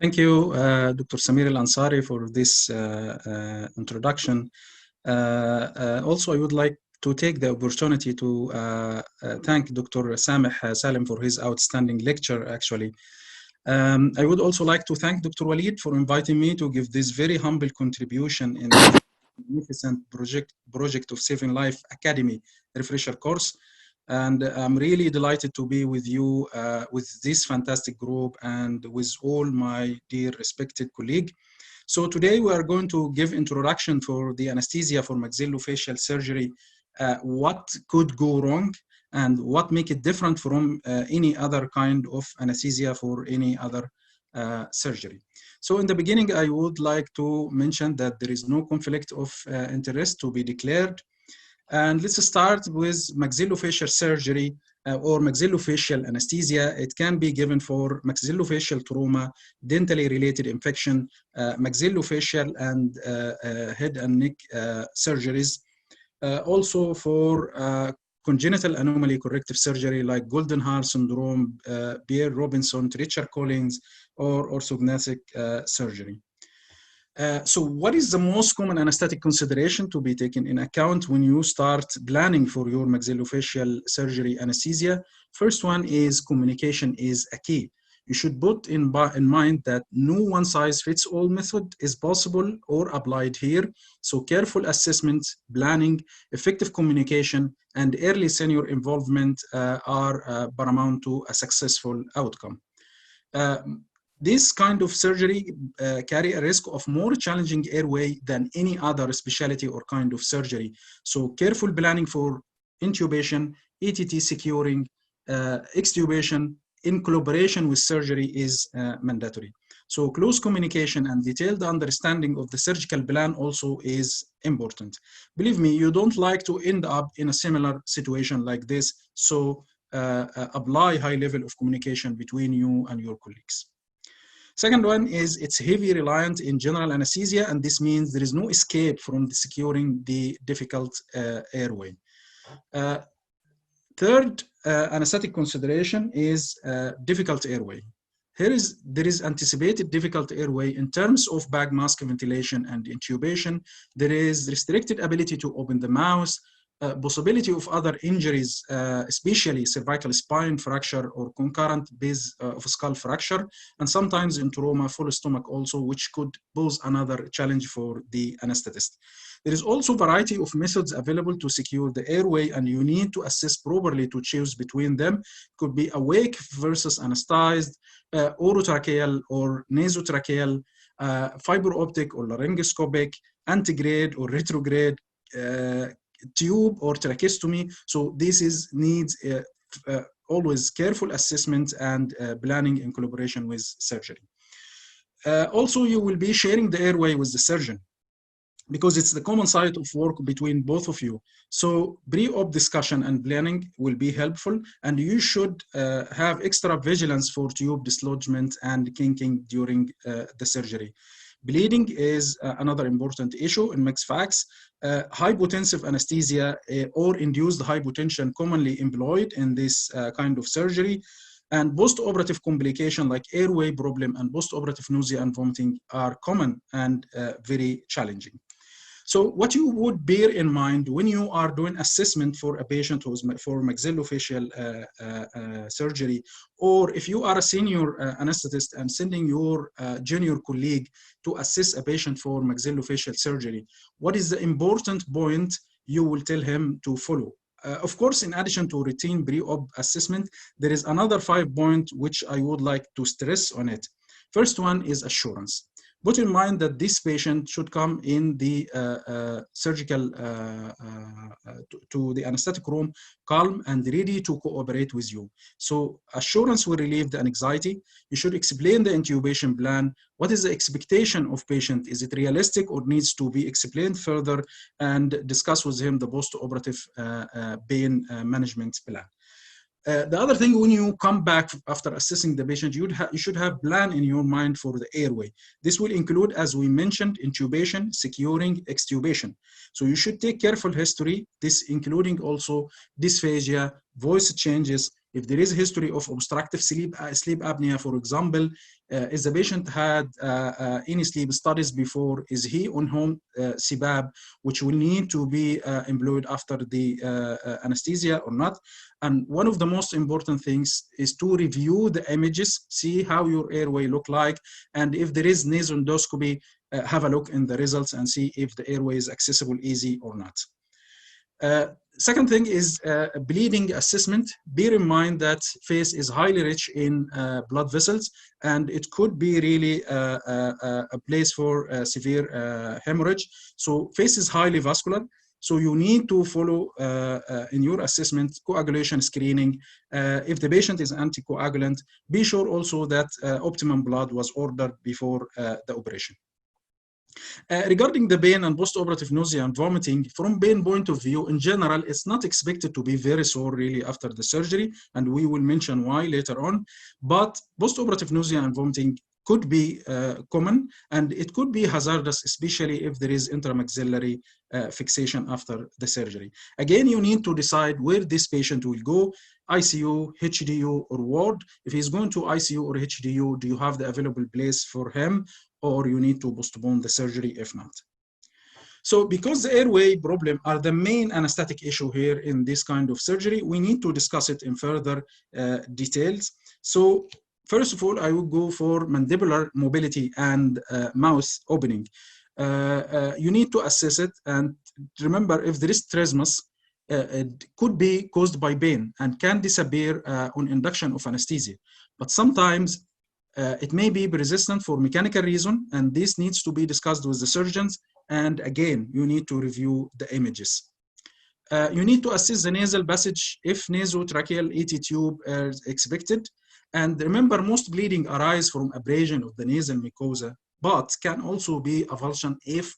Thank you, Dr. Samir Al-Ansari, for this introduction. Also, I would like to take the opportunity to thank Dr. Sameh Salim for his outstanding lecture, actually. I would also like to thank Dr. Walid for inviting me to give this very humble contribution in this magnificent project of Saving Life Academy refresher course. And I'm really delighted to be with you, with this fantastic group and with all my dear respected colleague. So today we are going to give introduction for the anesthesia for maxillofacial surgery, what could go wrong and what make it different from any other kind of anesthesia for any other surgery. So in the beginning, I would like to mention that there is no conflict of interest to be declared. And let's start with maxillofacial surgery or maxillofacial anesthesia. It can be given for maxillofacial trauma, dentally related infection, maxillofacial and head and neck surgeries. Also for congenital anomaly corrective surgery like Golden Hair syndrome, Pierre-Robinson, Treacher-Collins, or orthognathic surgery. So what is the most common anesthetic consideration to be taken in account when you start planning for your maxillofacial surgery anesthesia? First one is communication is a key. You should put in mind that no one-size-fits-all method is possible or applied here. So careful assessment, planning, effective communication, and early senior involvement are paramount to a successful outcome. This kind of surgery carry a risk of more challenging airway than any other specialty or kind of surgery. So careful planning for intubation, ETT securing, extubation in collaboration with surgery is mandatory. So close communication and detailed understanding of the surgical plan also is important. Believe me, you don't like to end up in a similar situation like this. So apply high level of communication between you and your colleagues. Second one is it's heavy reliant in general anesthesia, and this means there is no escape from securing the difficult airway. Third anesthetic consideration is difficult airway. There is anticipated difficult airway in terms of bag mask ventilation and intubation. There is restricted ability to open the mouth, possibility of other injuries, especially cervical spine fracture or concurrent base of skull fracture, and sometimes in trauma, full stomach also, which could pose another challenge for the anesthetist. There is also a variety of methods available to secure the airway, and you need to assess properly to choose between them. It could be awake versus anesthetized, orotracheal or nasotracheal, fiber optic or laryngoscopic, antegrade or retrograde, tube or tracheostomy. So this needs always careful assessment and planning in collaboration with surgery. Also, you will be sharing the airway with the surgeon because it's the common site of work between both of you. So pre-op discussion and planning will be helpful, and you should have extra vigilance for tube dislodgement and kinking during the surgery. Bleeding is another important issue in Max.Fax. Hypotensive anesthesia or induced hypotension commonly employed in this kind of surgery. And post-operative complication like airway problem and post-operative nausea and vomiting are common and very challenging. So what you would bear in mind when you are doing assessment for a patient who's for maxillofacial surgery, or if you are a senior anesthetist and sending your junior colleague to assess a patient for maxillofacial surgery, what is the important point you will tell him to follow? Of course, in addition to routine pre-op assessment, there is another 5 points which I would like to stress on it. First one is assurance. Put in mind that this patient should come in the surgical, to the anesthetic room, calm and ready to cooperate with you. So assurance will relieve the anxiety. You should explain the intubation plan. What is the expectation of patient? Is it realistic or needs to be explained further, and discuss with him the post-operative pain management plan. The other thing, when you come back after assessing the patient, you should have plan in your mind for the airway. This will include, as we mentioned, intubation, securing, extubation. So you should take careful history, this including also dysphagia, voice changes, If there is a history of obstructive sleep apnea, for example, is the patient had any sleep studies before? Is he on home CPAP, which will need to be employed after the anesthesia or not? And one of the most important things is to review the images, see how your airway look like, and if there is nasal endoscopy, have a look in the results and see if the airway is accessible easy or not. Second thing is bleeding assessment. Bear in mind that face is highly rich in blood vessels, and it could be really a place for severe hemorrhage. So face is highly vascular. So you need to follow in your assessment coagulation screening. If the patient is anticoagulant, be sure also that optimum blood was ordered before the operation. Regarding the pain and post-operative nausea and vomiting, from pain point of view, in general, it's not expected to be very sore really after the surgery, and we will mention why later on. But post-operative nausea and vomiting could be common, and it could be hazardous, especially if there is intramaxillary fixation after the surgery. Again, you need to decide where this patient will go, ICU, HDU, or ward. If he's going to ICU or HDU, do you have the available place for him, or you need to postpone the surgery if not? So because the airway problem are the main anesthetic issue here in this kind of surgery, we need to discuss it in further details. So first of all, I will go for mandibular mobility and mouth opening. You need to assess it, and remember, if there is trismus, it could be caused by pain and can disappear on induction of anesthesia. But sometimes it may be resistant for mechanical reason, and this needs to be discussed with the surgeons. And again, you need to review the images. You need to assess the nasal passage if nasotracheal ET tube is expected. And remember, most bleeding arises from abrasion of the nasal mucosa, but can also be avulsion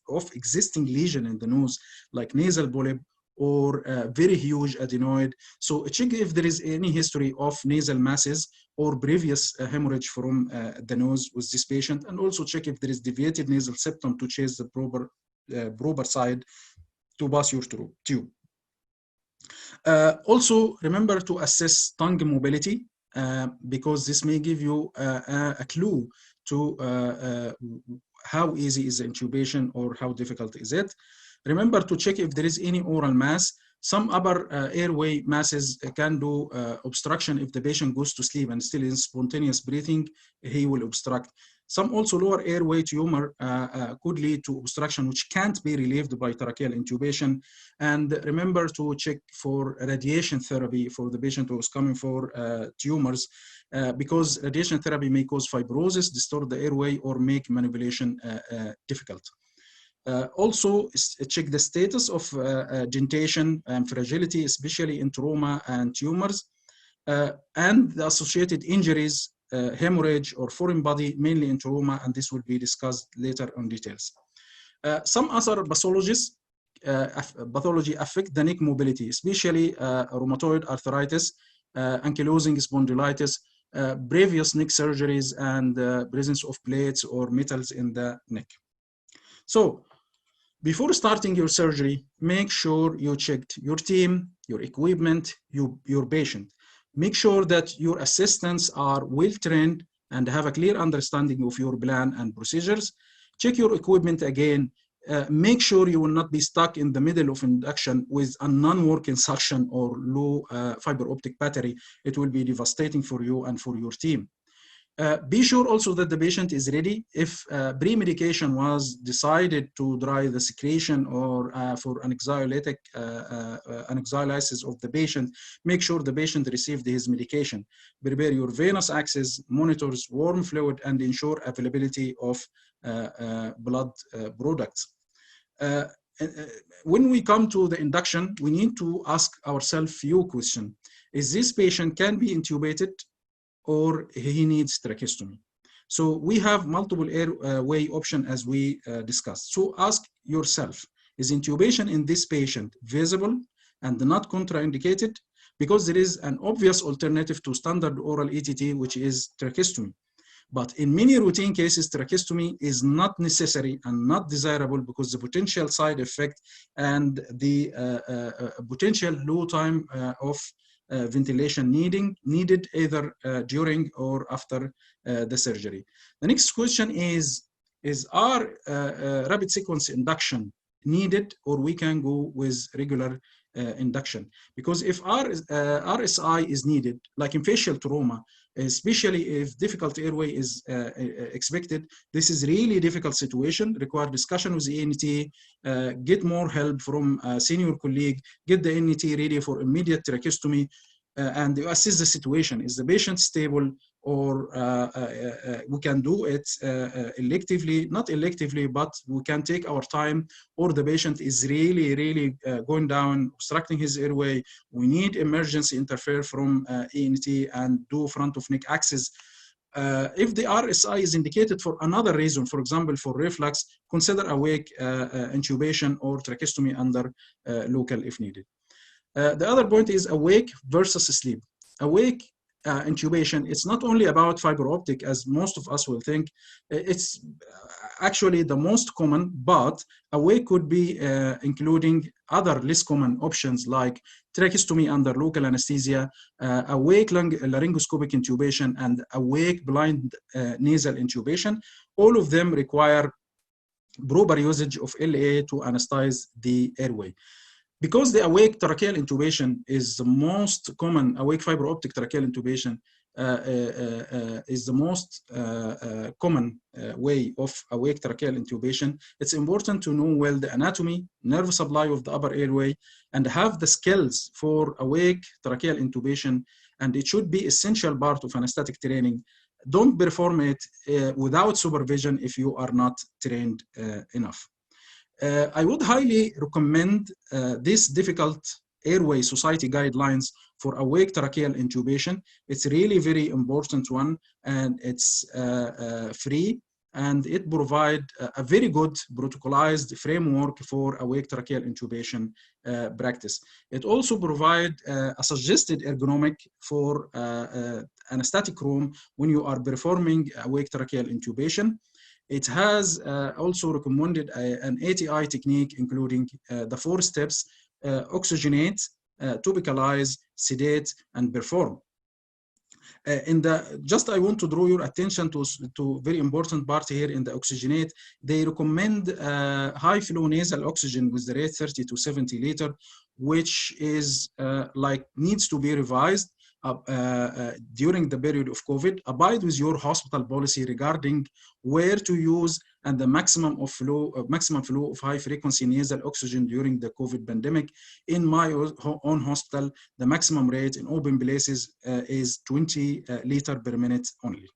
of existing lesion in the nose, like nasal polyp or very huge adenoid. So check if there is any history of nasal masses or previous hemorrhage from the nose with this patient, and also check if there is deviated nasal septum to chase the proper side to pass your tube. Also, remember to assess tongue mobility because this may give you a clue to how easy is the intubation or how difficult is it. Remember to check if there is any oral mass. Some upper airway masses can do obstruction. If the patient goes to sleep and still is spontaneous breathing, he will obstruct. Some also lower airway tumor could lead to obstruction, which can't be relieved by tracheal intubation. And remember to check for radiation therapy for the patient who is coming for tumors, because radiation therapy may cause fibrosis, distort the airway, or make manipulation difficult. Also, check the status of dentation and fragility, especially in trauma and tumors, and the associated injuries, hemorrhage or foreign body, mainly in trauma, and this will be discussed later on details. Some other pathology affect the neck mobility, especially rheumatoid arthritis, ankylosing spondylitis, previous neck surgeries, and presence of plates or metals in the neck. So, before starting your surgery, make sure you checked your team, your equipment, your patient. Make sure that your assistants are well-trained and have a clear understanding of your plan and procedures. Check your equipment again. Make sure you will not be stuck in the middle of induction with a non-working suction or low fiber optic battery. It will be devastating for you and for your team. Be sure also that the patient is ready. If pre-medication was decided to dry the secretion or for anxiolytic anxiolysis of the patient, make sure the patient received his medication. Prepare your venous access, monitors warm fluid, and ensure availability of blood products. When we come to the induction, we need to ask ourselves few questions. Is this patient can be intubated, or he needs tracheostomy? So we have multiple airway options as we discussed. So ask yourself, is intubation in this patient visible and not contraindicated? Because there is an obvious alternative to standard oral ETT, which is tracheostomy. But in many routine cases, tracheostomy is not necessary and not desirable because the potential side effect and the potential low time of ventilation needed either during or after the surgery. The next question is are rapid sequence induction needed, or we can go with regular induction? Because if RSI is needed, like in facial trauma, especially if difficult airway is expected, this is really difficult situation, require discussion with the ENT, get more help from a senior colleague, get the NET ready for immediate tracheostomy, and assess the situation. Is the patient stable, or we can do it electively, not electively, but we can take our time, or the patient is really going down, obstructing his airway. We need emergency interfere from ENT and do front of neck access. If the RSI is indicated for another reason, for example, for reflux, consider awake intubation or tracheostomy under local if needed. The other point is awake versus sleep. Awake intubation, it's not only about fiber optic, as most of us will think. It's actually the most common, but awake could be including other less common options like tracheostomy under local anesthesia, awake laryngoscopic intubation, and awake blind nasal intubation. All of them require proper usage of LA to anesthetize the airway. Because the awake tracheal intubation is the most common, awake fiber optic tracheal intubation is the most common way of awake tracheal intubation, it's important to know well the anatomy, nerve supply of the upper airway, and have the skills for awake tracheal intubation, and it should be essential part of anesthetic training. Don't perform it without supervision if you are not trained enough. I would highly recommend this difficult airway society guidelines for awake tracheal intubation. It's really very important one, and it's free, and it provides a very good protocolized framework for awake tracheal intubation practice. It also provides a suggested ergonomic for anesthetic room when you are performing awake tracheal intubation. It has also recommended an ATI technique, including the 4 steps: oxygenate, topicalize, sedate, and perform. I want to draw your attention to very important part here in the oxygenate. They recommend high flow nasal oxygen with the rate 30 to 70 liter, which is needs to be revised during the period of COVID. Abide with your hospital policy regarding where to use and the maximum flow of high frequency nasal oxygen during the COVID pandemic. In my own hospital, the maximum rate in open places is 20 liter per minute only.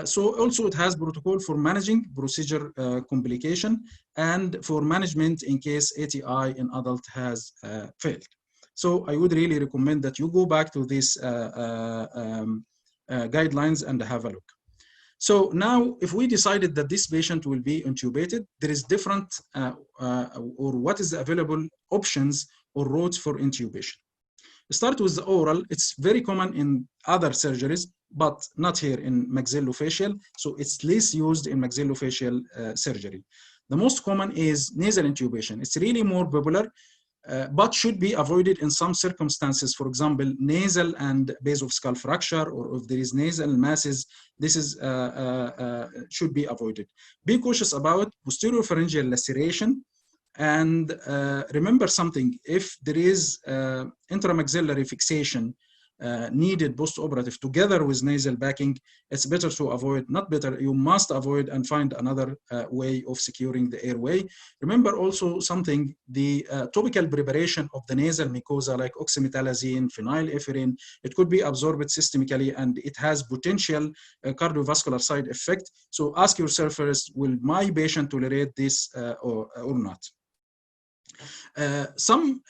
So also it has protocol for managing procedure complication and for management in case ATI in adult has failed. So I would really recommend that you go back to these guidelines and have a look. So now, if we decided that this patient will be intubated, there is different, or what is the available options or routes for intubation. Start with the oral. It's very common in other surgeries, but not here in maxillofacial. So it's less used in maxillofacial surgery. The most common is nasal intubation. It's really more popular, but should be avoided in some circumstances. For example, nasal and base of skull fracture, or if there is nasal masses, this is should be avoided. Be cautious about posterior pharyngeal laceration, and remember something: if there is intramaxillary fixation needed post-operative together with nasal backing, it's better to avoid, not better, you must avoid and find another way of securing the airway. Remember also something: the topical preparation of the nasal mucosa like oxymetallazine, phenylephrine, it could be absorbed systemically, and it has potential cardiovascular side effect. So ask yourself first, will my patient tolerate this or not? Some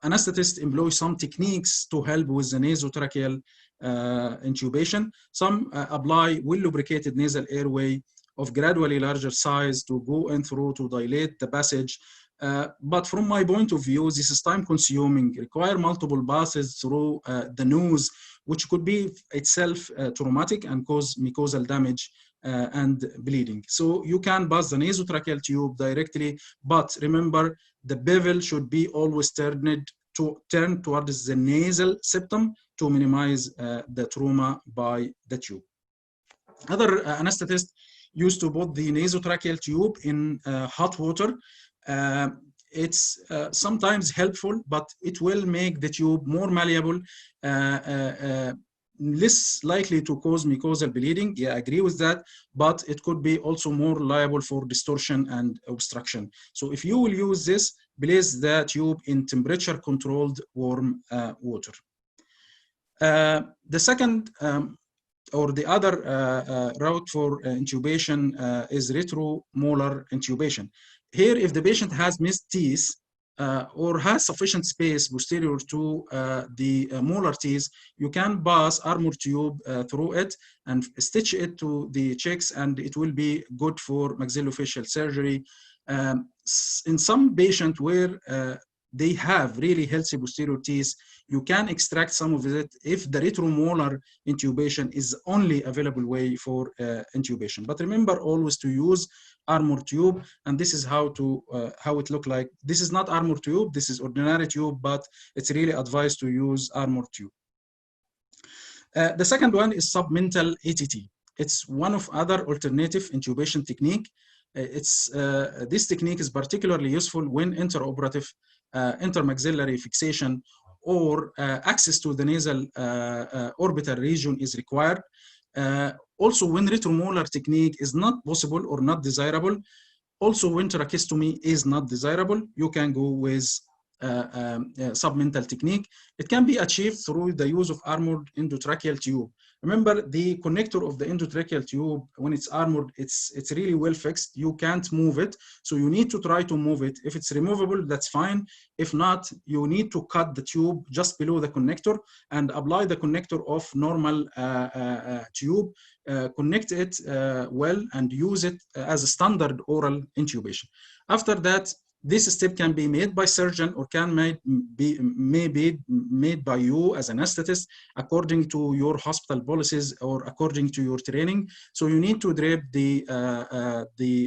anesthetists employ some techniques to help with the nasotracheal intubation. Some apply well-lubricated nasal airway of gradually larger size to go in through to dilate the passage. But from my point of view, this is time-consuming, require multiple passes through the nose, which could be itself traumatic and cause mucosal damage and bleeding. So you can pass the nasotracheal tube directly, but remember, the bevel should be always turned to turn towards the nasal septum to minimize the trauma by the tube. Other anesthetists used to put the nasotracheal tube in hot water. It's sometimes helpful, but it will make the tube more malleable, less likely to cause mucosal bleeding. Yeah, I agree with that, but it could be also more liable for distortion and obstruction. So if you will use this, place the tube in temperature-controlled warm water. The second or the other route for intubation is retromolar intubation. Here, if the patient has missed teeth or has sufficient space posterior to the molar teeth, you can pass armor tube through it and stitch it to the cheeks, and it will be good for maxillofacial surgery. In some patients where they have really healthy posterior teeth, you can extract some of it if the retromolar intubation is the only available way for intubation. But remember always to use armor tube, and this is how it look like. This is not armor tube, this is ordinary tube, but it's really advised to use armor tube. The second one is submental ATT. It's one of other alternative intubation technique. This technique is particularly useful when interoperative intermaxillary fixation or access to the nasal orbital region is required. Also, when retromolar technique is not possible or not desirable, also when tracheostomy is not desirable, you can go with submental technique. It can be achieved through the use of armored endotracheal tube. Remember, the connector of the endotracheal tube, when it's armored, it's really well fixed. You can't move it, so you need to try to move it. If it's removable, that's fine. If not, you need to cut the tube just below the connector and apply the connector of normal tube, connect it well, and use it as a standard oral intubation. After that, this step can be made by surgeon or may be made by you as an anesthetist according to your hospital policies or according to your training. So you need to drape the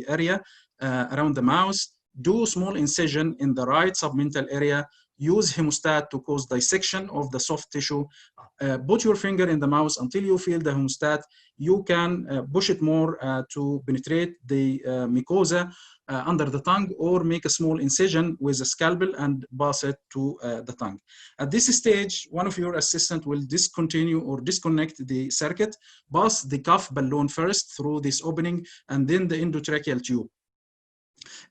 area around the mouth, do small incision in the right submental area, use hemostat to cause dissection of the soft tissue, put your finger in the mouth until you feel the hemostat. You can push it more to penetrate the mucosa under the tongue, or make a small incision with a scalpel and pass it to the tongue. At this stage, one of your assistants will discontinue or disconnect the circuit, pass the cuff balloon first through this opening, and then the endotracheal tube.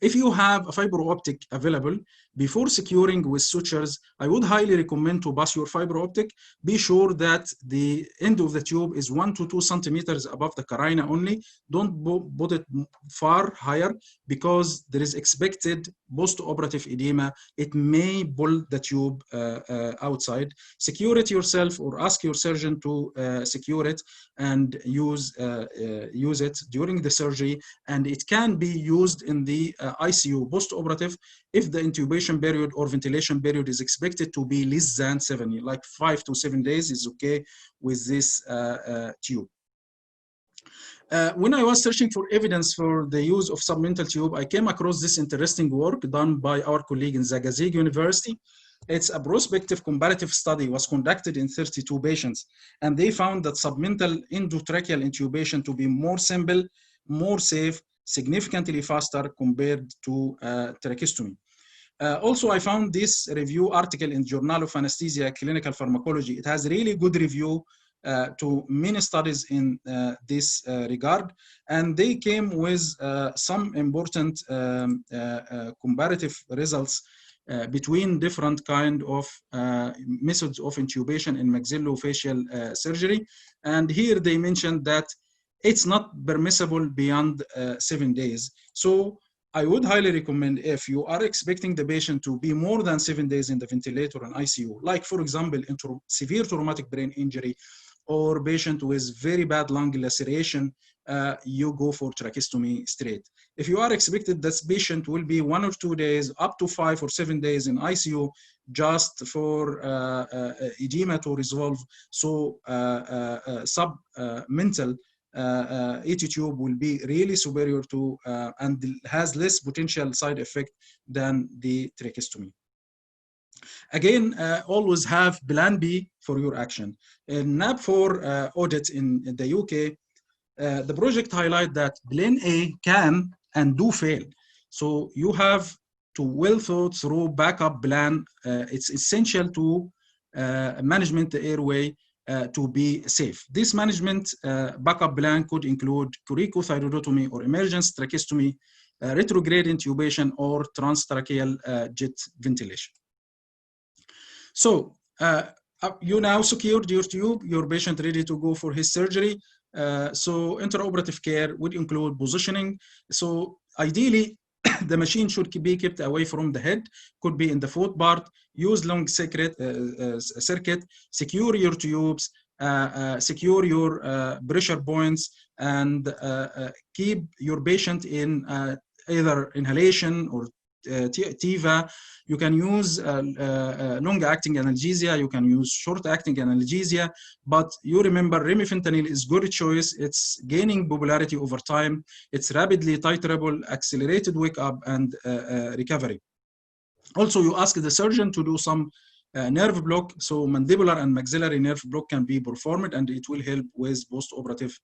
If you have a fiber optic available, before securing with sutures, I would highly recommend to pass your fiber optic. Be sure that the end of the tube is 1 to 2 centimeters above the carina only. Don't put it far higher, because there is expected post-operative edema. It may pull the tube outside. Secure it yourself or ask your surgeon to secure it and use it during the surgery. And it can be used in the ICU post-operative if the intubation period or ventilation period is expected to be less than 7, like 5 to 7 days is okay with this tube. When I was searching for evidence for the use of submental tube, I came across this interesting work done by our colleague in Zagazig University. It's a prospective comparative study, was conducted in 32 patients, and they found that submental endotracheal intubation to be more simple, more safe, significantly faster compared to tracheostomy. Also, I found this review article in Journal of Anesthesia Clinical Pharmacology. It has really good review to many studies in this regard, and they came with some important comparative results between different kind of methods of intubation in maxillofacial surgery. And here they mentioned that it's not permissible beyond 7 days. So I would highly recommend, if you are expecting the patient to be more than 7 days in the ventilator and ICU, like for example, severe traumatic brain injury or patient with very bad lung laceration, you go for tracheostomy straight. If you are expected this patient will be 1 or 2 days, up to 5 or 7 days in ICU, just for edema to resolve, so submental AT tube will be really superior to and has less potential side effect than the tracheostomy. Again, always have plan B for your action. In NAB4 audit in the UK, the project highlight that plan A can and do fail. So you have to well thought through backup plan. It's essential to management the airway to be safe. This management backup plan could include coricothyroidotomy or emergence tracheostomy, retrograde intubation, or transtracheal jet ventilation. So you now secured your tube, your patient ready to go for his surgery. So interoperative care would include positioning. So ideally, the machine should be kept away from the head, could be in the foot part, use long circuit, secure your tubes, secure your pressure points, and keep your patient in either inhalation or TIVA. You can use long-acting analgesia, you can use short-acting analgesia, but you remember remifentanil is good choice. It's gaining popularity over time. It's rapidly titrable, accelerated wake-up, and recovery. Also, you ask the surgeon to do some nerve block, so mandibular and maxillary nerve block can be performed, and it will help with post-operative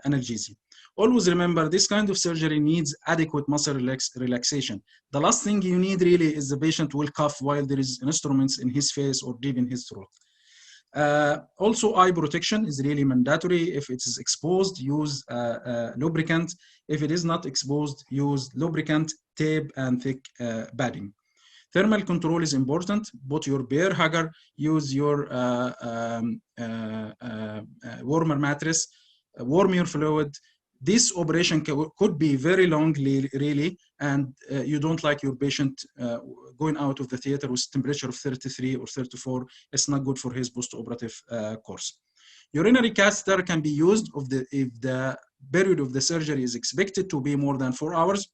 analgesia. Always remember, this kind of surgery needs adequate muscle relaxation. The last thing you need really is the patient will cough while there is instruments in his face or deep in his throat. Also, eye protection is really mandatory. If it is exposed, use lubricant. If it is not exposed, use lubricant, tape, and thick padding. Thermal control is important. Put your bear hugger, use your warmer mattress, warm your fluid. This operation could be very long, really, and you don't like your patient going out of the theater with temperature of 33 or 34. It's not good for his post-operative course. Urinary catheter can be used if the period of the surgery is expected to be more than 4 hours,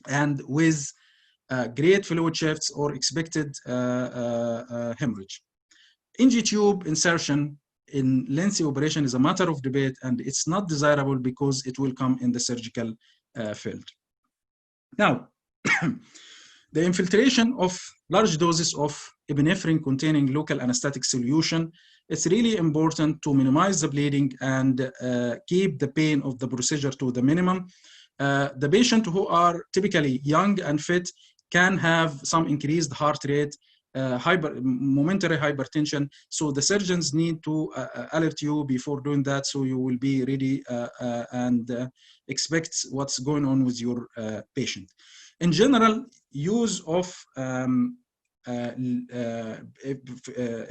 and with great fluid shifts or expected hemorrhage. NG tube insertion in lengthy operation is a matter of debate, and it's not desirable because it will come in the surgical field. Now, the infiltration of large doses of epinephrine containing local anesthetic solution, it's really important to minimize the bleeding and keep the pain of the procedure to the minimum. The patient who are typically young and fit can have some increased heart rate, momentary hypertension. So the surgeons need to alert you before doing that, so you will be ready and expect what's going on with your patient. In general, use of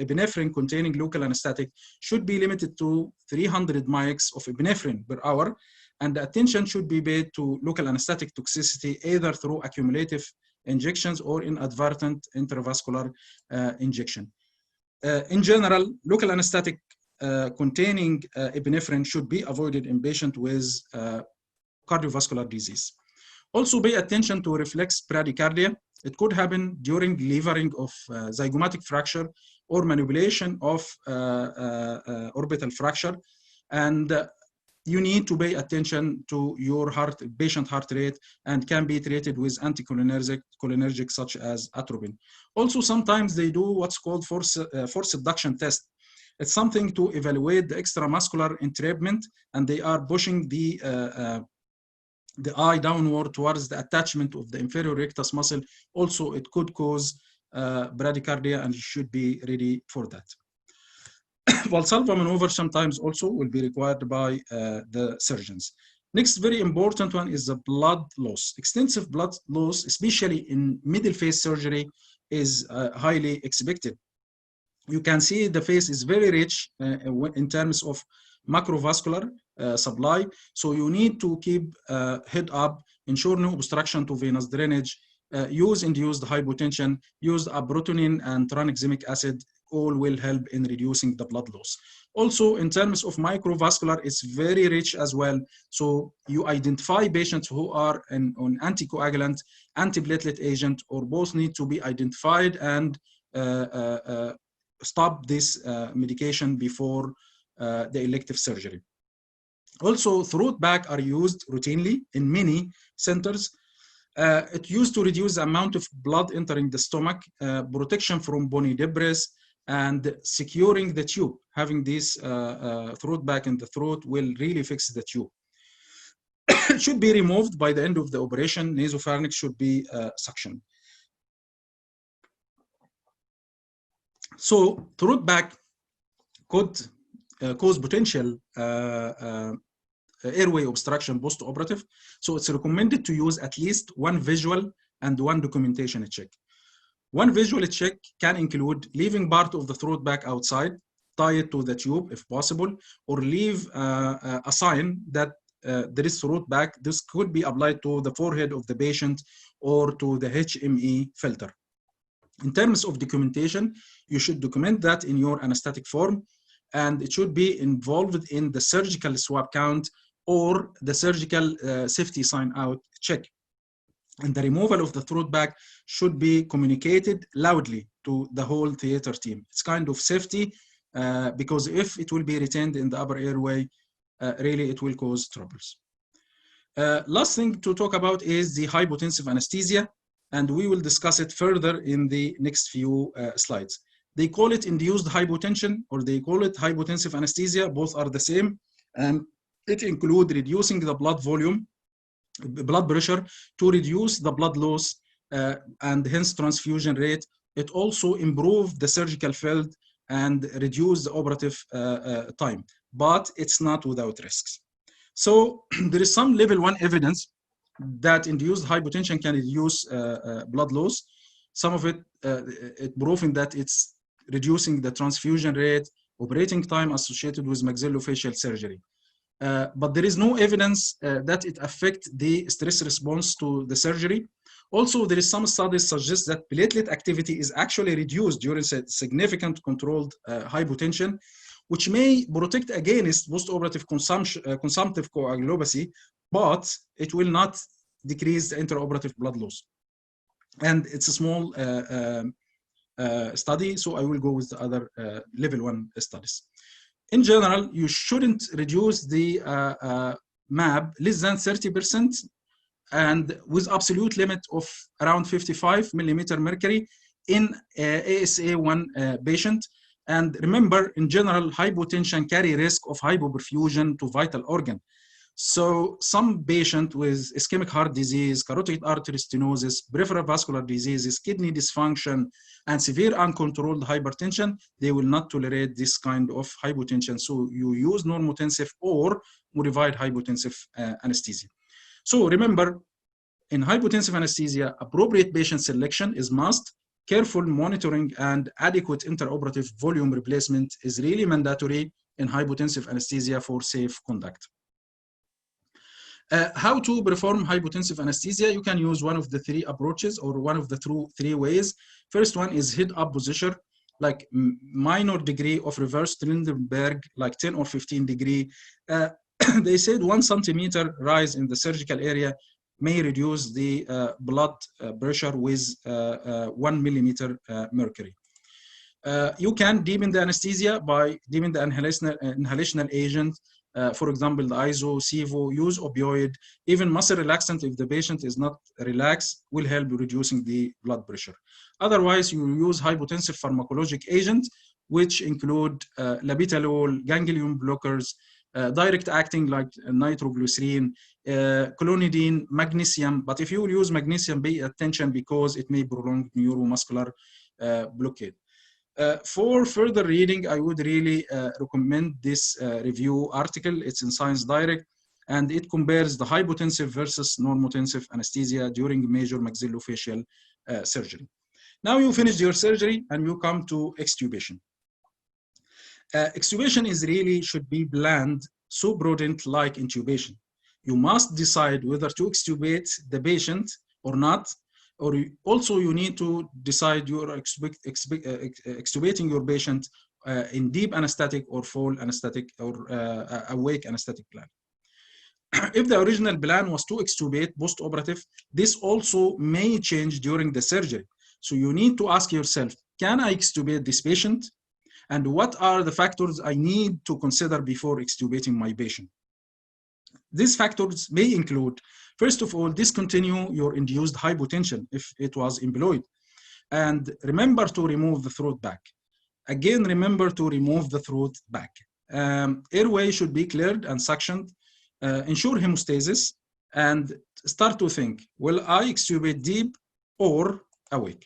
epinephrine containing local anesthetic should be limited to 300 mics of epinephrine per hour, and attention should be paid to local anesthetic toxicity either through accumulative injections or inadvertent intravascular injection. In general, local anesthetic containing epinephrine should be avoided in patients with cardiovascular disease. Also pay attention to reflex bradycardia. It could happen during delivering of zygomatic fracture or manipulation of orbital fracture, and you need to pay attention to your patient heart rate, and can be treated with anticholinergic such as atropine. Also, sometimes they do what's called force abduction test. It's something to evaluate the extramuscular entrapment, and they are pushing the eye downward towards the attachment of the inferior rectus muscle. Also, it could cause bradycardia, and you should be ready for that. Valsalva maneuver sometimes also will be required by the surgeons. Next very important one is the blood loss. Extensive blood loss, especially in middle face surgery, is highly expected. You can see the face is very rich in terms of macrovascular supply. So you need to keep head up, ensure no obstruction to venous drainage, use induced hypotension, use abrotonin and tranexamic acid. All will help in reducing the blood loss. Also, in terms of microvascular, it's very rich as well. So you identify patients who are on anticoagulant, antiplatelet agent, or both need to be identified and stop this medication before the elective surgery. Also, throat bag are used routinely in many centers. It used to reduce the amount of blood entering the stomach, protection from bony debris, and securing the tube. Having this throat bag in the throat will really fix the tube. It should be removed by the end of the operation. Nasopharynx should be suctioned. So throat bag could cause potential airway obstruction post-operative. So it's recommended to use at least one visual and one documentation check. One visual check can include leaving part of the throat bag outside, tie it to the tube if possible, or leave a sign that there is throat bag. This could be applied to the forehead of the patient or to the HME filter. In terms of documentation, you should document that in your anesthetic form, and it should be involved in the surgical swab count or the surgical safety sign out check. And the removal of the throat bag should be communicated loudly to the whole theater team. It's kind of safety because if it will be retained in the upper airway, really it will cause troubles. Last thing to talk about is the hypotensive anesthesia, and we will discuss it further in the next few slides. They call it induced hypotension, or they call it hypotensive anesthesia. Both are the same, and it includes reducing the blood volume, blood pressure, to reduce the blood loss and hence transfusion rate. It also improves the surgical field and reduce the operative time, but it's not without risks. So there is some level 1 evidence that induced hypotension can reduce blood loss. Some of it proving that it's reducing the transfusion rate, operating time associated with maxillofacial surgery. But there is no evidence that it affects the stress response to the surgery. Also, there is some studies suggest that platelet activity is actually reduced during significant controlled hypotension, which may protect against post-operative consumptive coagulopathy, but it will not decrease the intraoperative blood loss. And it's a small study, so I will go with the other level 1 studies. In general, you shouldn't reduce the MAB less than 30%, and with absolute limit of around 55 millimeter mercury in ASA1 patient. And remember, in general, hypotension carry risk of hypoperfusion to vital organ. So some patient with ischemic heart disease, carotid artery stenosis, peripheral vascular diseases, kidney dysfunction, and severe uncontrolled hypertension, they will not tolerate this kind of hypotension. So you use normotensive or modified hypotensive anesthesia. So remember, in hypotensive anesthesia, appropriate patient selection is must. Careful monitoring and adequate interoperative volume replacement is really mandatory in hypotensive anesthesia for safe conduct. How to perform hypotensive anesthesia? You can use one of the 3 approaches or one of the 3 ways. First one is head-up position, like minor degree of reverse Trendelenburg, like 10 or 15 degree. They said 1 centimeter rise in the surgical area may reduce the blood pressure with 1 millimeter mercury. You can deepen the anesthesia by deepening the inhalational agent. For example, the ISO, SIVO, use opioid, even muscle relaxant if the patient is not relaxed will help reducing the blood pressure. Otherwise, you use hypotensive pharmacologic agent, which include labetalol, ganglion blockers, direct acting like nitroglycerin, clonidine, magnesium. But if you will use magnesium, pay attention because it may prolong neuromuscular blockade. For further reading, I would really recommend this review article. It's in Science Direct, and it compares the hypotensive versus normotensive anesthesia during major maxillofacial surgery. Now you finish your surgery and you come to extubation. Extubation is really should be planned so prudent like intubation. You must decide whether to extubate the patient or not, or also you need to decide you are extubating your patient in deep anesthetic or full anesthetic or awake anesthetic plan. If the original plan was to extubate post-operative, this also may change during the surgery. So you need to ask yourself, can I extubate this patient? And what are the factors I need to consider before extubating my patient? These factors may include First of all, discontinue your induced hypotension if it was employed. And remember to remove the throat back. Again, remember to remove the throat back. Airway should be cleared and suctioned. Ensure hemostasis and start to think, will I extubate deep or awake?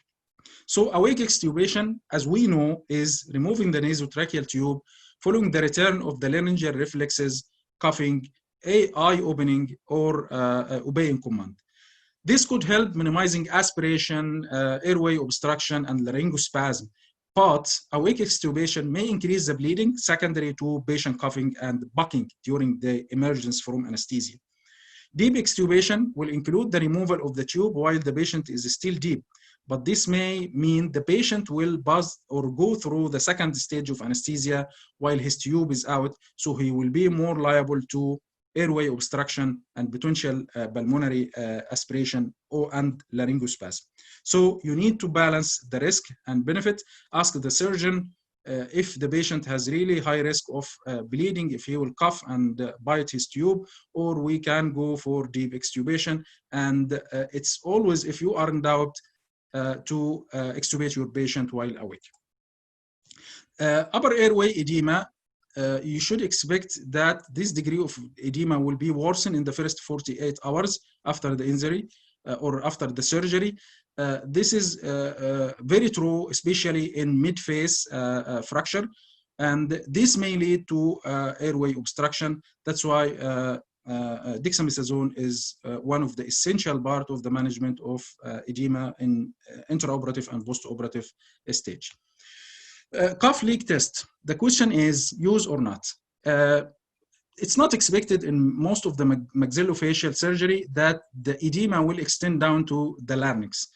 So awake extubation, as we know, is removing the nasotracheal tube following the return of the laryngeal reflexes, coughing, eye opening, or obeying command. This could help minimizing aspiration, airway obstruction, and laryngospasm. But awake extubation may increase the bleeding secondary to patient coughing and bucking during the emergence from anesthesia. Deep extubation will include the removal of the tube while the patient is still deep, but this may mean the patient will buzz or go through the second stage of anesthesia while his tube is out, so he will be more liable to airway obstruction and potential pulmonary aspiration and laryngospasm. So you need to balance the risk and benefit. Ask the surgeon if the patient has really high risk of bleeding, if he will cough and bite his tube, or we can go for deep extubation. And it's always, if you are in doubt, to extubate your patient while awake. Upper airway edema, you should expect that this degree of edema will be worsened in the first 48 hours after the injury or after the surgery. This is very true, especially in mid-phase fracture, and this may lead to airway obstruction. That's why dexamethasone is one of the essential part of the management of edema in intraoperative and postoperative stage. Cough leak test. The question is, use or not? It's not expected in most of the maxillofacial surgery that the edema will extend down to the larynx,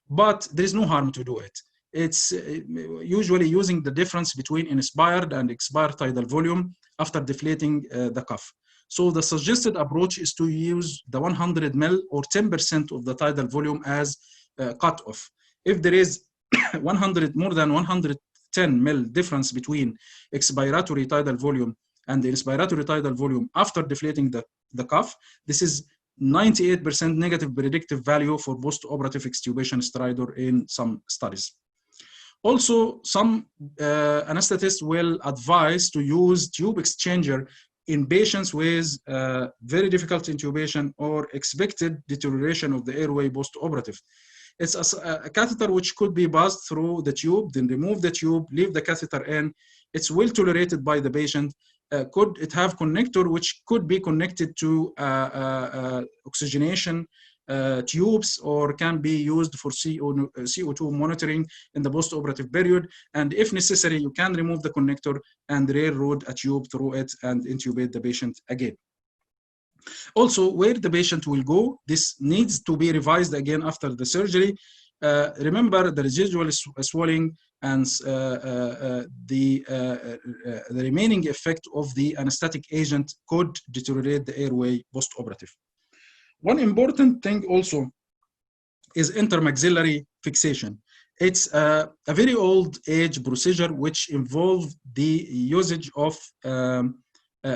but there is no harm to do it. It's usually using the difference between inspired and expired tidal volume after deflating the cough. So the suggested approach is to use the 100 ml or 10% of the tidal volume as cutoff. If there is more than 110 ml difference between expiratory tidal volume and the inspiratory tidal volume after deflating the cough, this is 98% negative predictive value for post-operative extubation stridor in some studies. Also, some anesthetists will advise to use tube exchanger in patients with very difficult intubation or expected deterioration of the airway post-operative. It's a catheter which could be passed through the tube, then remove the tube, leave the catheter in. It's well tolerated by the patient. Could it have connector which could be connected to oxygenation tubes, or can be used for CO2 monitoring in the post-operative period. And if necessary, you can remove the connector and railroad a tube through it and intubate the patient again. Also, where the patient will go, this needs to be revised again after the surgery. Remember, the residual swelling and the remaining effect of the anesthetic agent could deteriorate the airway post-operative. One important thing also is intermaxillary fixation. It's a very old age procedure which involved the usage of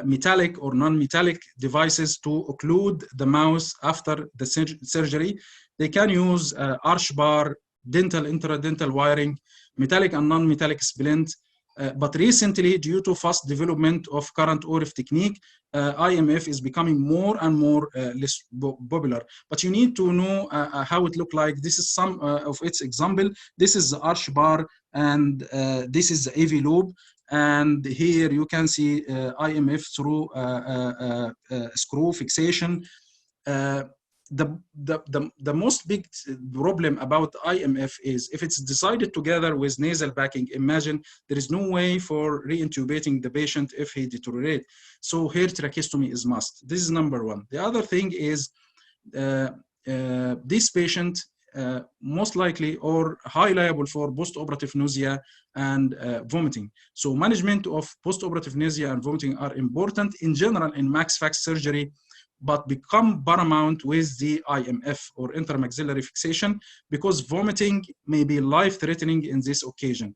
metallic or non-metallic devices to occlude the mouth after the surgery. They can use arch bar, dental, intradental wiring, metallic and non-metallic splint. But recently, due to fast development of current ORIF technique, IMF is becoming more and more less popular. But you need to know how it looks like. This is some of its example. This is the arch bar, and this is the AV loop. And here you can see IMF through screw fixation. The most big problem about IMF is if it's decided together with nasal backing. Imagine there is no way for reintubating the patient if he deteriorates. So here tracheostomy is must. This is number one. The other thing is this patient most likely or high liable for post-operative nausea and vomiting. So management of post-operative nausea and vomiting are important in general in Max.Fax surgery, but become paramount with the IMF or intermaxillary fixation because vomiting may be life-threatening in this occasion.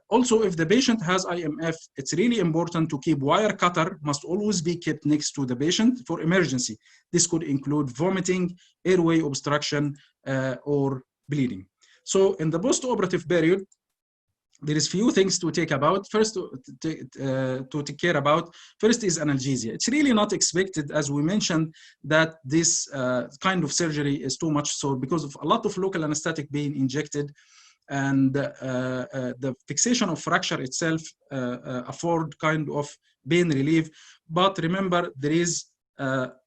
Also, if the patient has IMF, it's really important to keep wire cutter must always be kept next to the patient for emergency. This could include vomiting, airway obstruction, or bleeding. So in the post-operative period, there is few things to take about. First, to take care about. First is analgesia. It's really not expected, as we mentioned, that this kind of surgery is too much sore because of a lot of local anesthetic being injected, and the fixation of fracture itself afford kind of pain relief. But remember, there is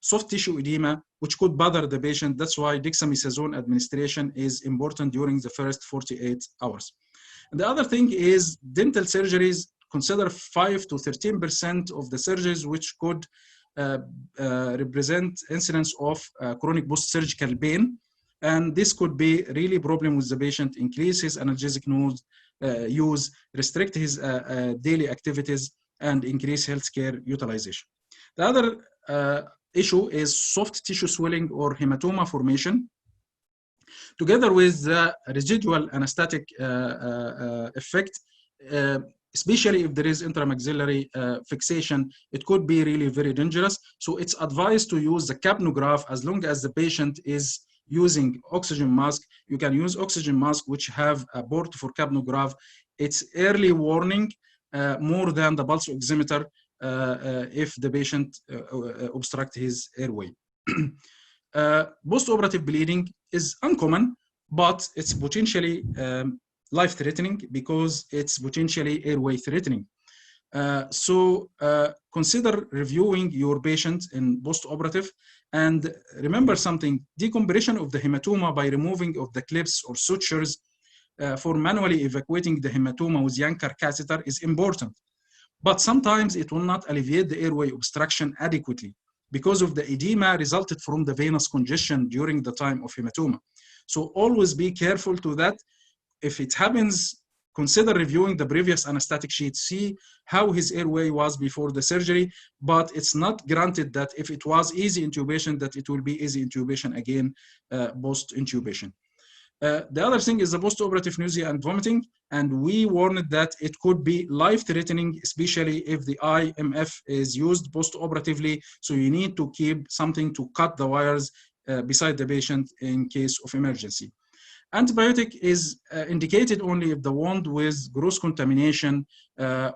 soft tissue edema, which could bother the patient. That's why dexamethasone administration is important during the first 48 hours. And the other thing is dental surgeries. Consider 5 to 13% of the surgeries which could represent incidence of chronic post-surgical pain. And this could be really problem with the patient, increase his analgesic use, restrict his daily activities, and increase healthcare utilization. The other issue is soft tissue swelling or hematoma formation. Together with the residual anesthetic effect, especially if there is intramaxillary fixation, it could be really very dangerous. So it's advised to use the capnograph as long as the patient is using oxygen mask. You can use oxygen mask which have a port for capnograph. It's early warning more than the pulse oximeter if the patient obstruct his airway. Post-operative bleeding is uncommon, but it's potentially life-threatening because it's potentially airway-threatening. So consider reviewing your patient in post-operative, and remember something: decompression of the hematoma by removing of the clips or sutures for manually evacuating the hematoma with Yankar catheter is important. But sometimes it will not alleviate the airway obstruction adequately because of the edema resulted from the venous congestion during the time of hematoma. So always be careful to that. If it happens, consider reviewing the previous anesthetic sheet, see how his airway was before the surgery, but it's not granted that if it was easy intubation, that it will be easy intubation again post-intubation. The other thing is the post-operative nausea and vomiting, and we warned that it could be life-threatening, especially if the IMF is used post-operatively. So you need to keep something to cut the wires beside the patient in case of emergency. Antibiotic is indicated only if the wound with gross contamination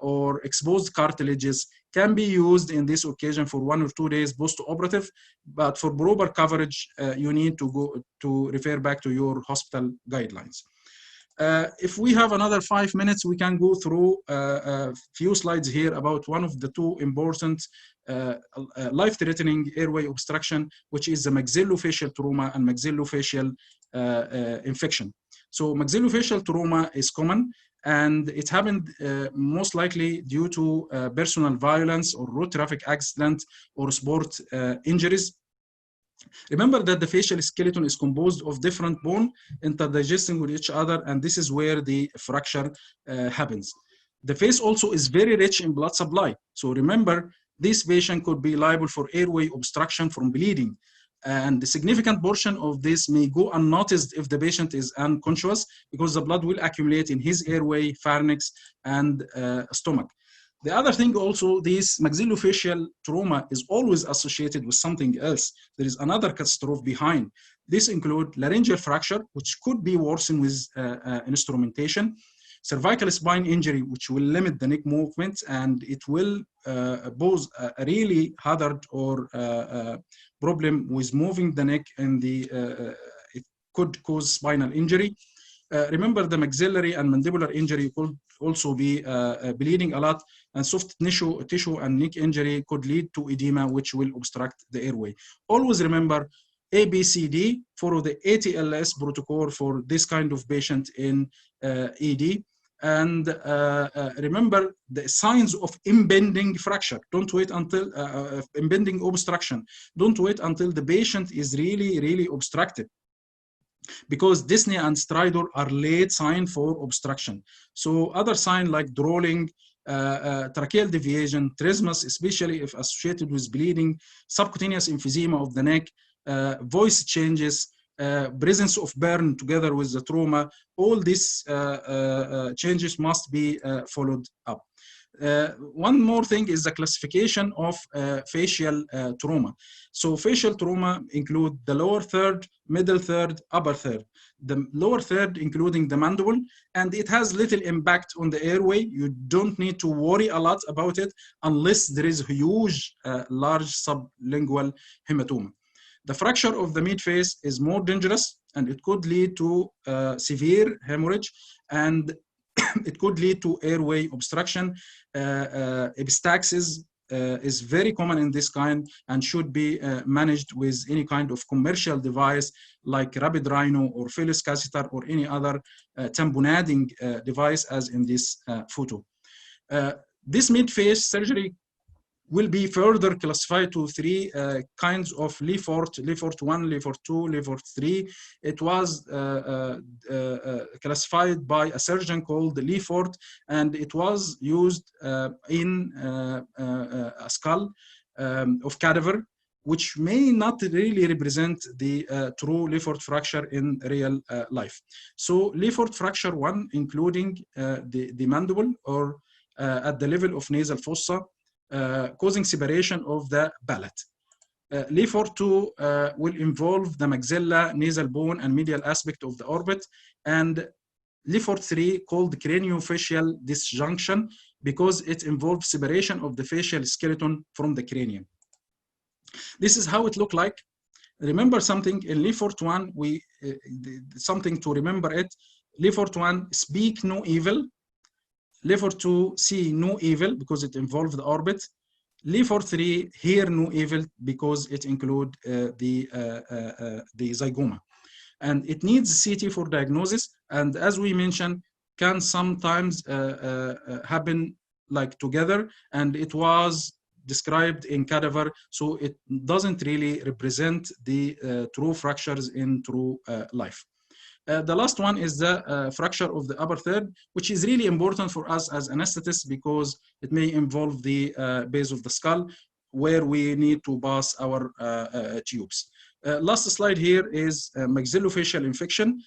or exposed cartilages can be used in this occasion for 1 or 2 days post-operative, but for proper coverage, you need to go to refer back to your hospital guidelines. If we have another 5 minutes, we can go through a few slides here about one of the two important life-threatening airway obstruction, which is the maxillofacial trauma and maxillofacial infection. So maxillofacial trauma is common, and it happened most likely due to personal violence or road traffic accident or sport injuries. Remember that the facial skeleton is composed of different bone interdigesting with each other, and this is where the fracture happens. The face also is very rich in blood supply. So remember, this patient could be liable for airway obstruction from bleeding. And the significant portion of this may go unnoticed if the patient is unconscious, because the blood will accumulate in his airway, pharynx, and stomach. The other thing also, this maxillofacial trauma is always associated with something else. There is another catastrophe behind. This includes laryngeal fracture, which could be worsened with instrumentation, cervical spine injury, which will limit the neck movement, and it will pose a really hazard or problem with moving the neck, and it could cause spinal injury. Remember, the maxillary and mandibular injury could also be bleeding a lot, and soft tissue and neck injury could lead to edema, which will obstruct the airway. Always remember ABCD, follow the ATLS protocol for this kind of patient in ED. And remember the signs of impending fracture. Don't wait until impending obstruction. Don't wait until the patient is really obstructed, because dyspnea and stridor are late sign for obstruction. So other sign like drooling, tracheal deviation, trismus, especially if associated with bleeding, subcutaneous emphysema of the neck, voice changes, presence of burn together with the trauma, all these changes must be followed up. One more thing is the classification of facial trauma. So facial trauma include the lower third, middle third, upper third. The lower third including the mandible, and it has little impact on the airway. You don't need to worry a lot about it unless there is huge large sublingual hematoma. The fracture of the mid-face is more dangerous, and it could lead to severe hemorrhage, and it could lead to airway obstruction. Epistaxis is very common in this kind and should be managed with any kind of commercial device like rapid rhino or Phyllis catheter or any other tamponading device as in this photo. This mid-face surgery will be further classified to three kinds of Lefort, Lefort 1, Lefort 2, Lefort 3. It was classified by a surgeon called Lefort, and it was used in a skull of cadaver, which may not really represent the true Lefort fracture in real life. So Lefort fracture 1, including the mandible or at the level of nasal fossa, causing separation of the palate. Lefort 2 will involve the maxilla, nasal bone, and medial aspect of the orbit, and Lefort 3 called craniofacial disjunction because it involves separation of the facial skeleton from the cranium. This is how it looked like. Remember something in Lefort 1, something to remember it. Lefort 1, speak no evil. Lefort 2, see no evil because it involved the orbit. Lefort 3, hear no evil because it includes the zygoma. And it needs CT for diagnosis. And as we mentioned, can sometimes happen like together. And it was described in cadaver, so it doesn't really represent the true fractures in true life. The last one is the fracture of the upper third, which is really important for us as anesthetists because it may involve the base of the skull where we need to pass our tubes. Last slide here is maxillofacial infection.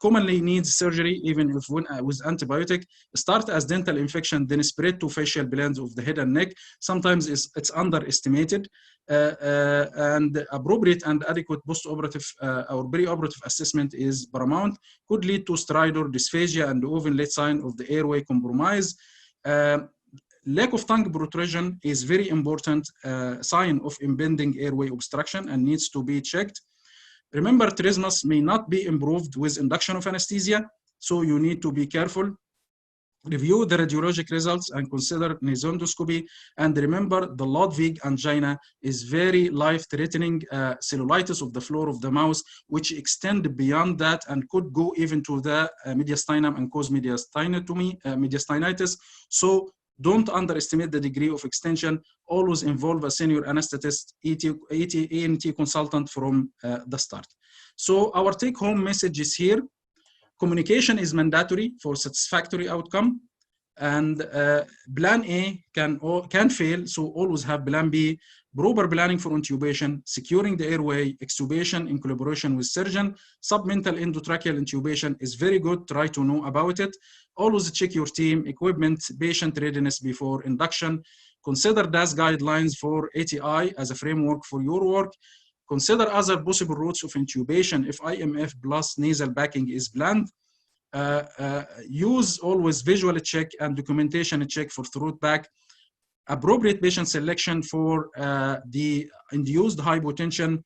Commonly needs surgery even if with antibiotic. Start as dental infection, then spread to facial glands of the head and neck. Sometimes it's underestimated. And appropriate and adequate post-operative or preoperative assessment is paramount. Could lead to stridor, dysphagia, and even late sign of the airway compromise. Lack of tongue protrusion is very important sign of impending airway obstruction and needs to be checked. Remember, trismus may not be improved with induction of anesthesia, so you need to be careful. Review the radiologic results and consider nasendoscopy. And remember, the Ludwig angina is very life-threatening cellulitis of the floor of the mouth, which extend beyond that and could go even to the mediastinum and cause mediastinitis. So don't underestimate the degree of extension. Always involve a senior anesthetist, ENT consultant from the start. So our take-home message is here. Communication is mandatory for satisfactory outcome, and plan A can fail, so always have plan B. Proper planning for intubation, securing the airway, extubation in collaboration with surgeon. Submental endotracheal intubation is very good, try to know about it. Always check your team, equipment, patient readiness before induction. Consider DAS guidelines for ATI as a framework for your work. Consider other possible routes of intubation if IMF plus nasal backing is planned. Use always visual check and documentation check for throat back. Appropriate patient selection for the induced hypotension.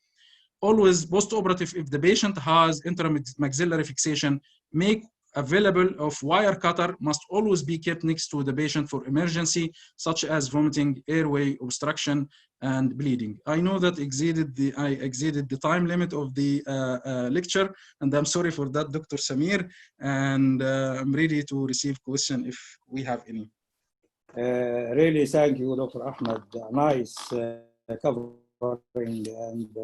Always post-operative, if the patient has intramaxillary fixation, make available of wire cutter must always be kept next to the patient for emergency, such as vomiting, airway obstruction, and bleeding. I know that I exceeded the time limit of the lecture, and I'm sorry for that, Dr. Samir, and I'm ready to receive questions if we have any. Really, thank you, Dr. Ahmed. Nice covering and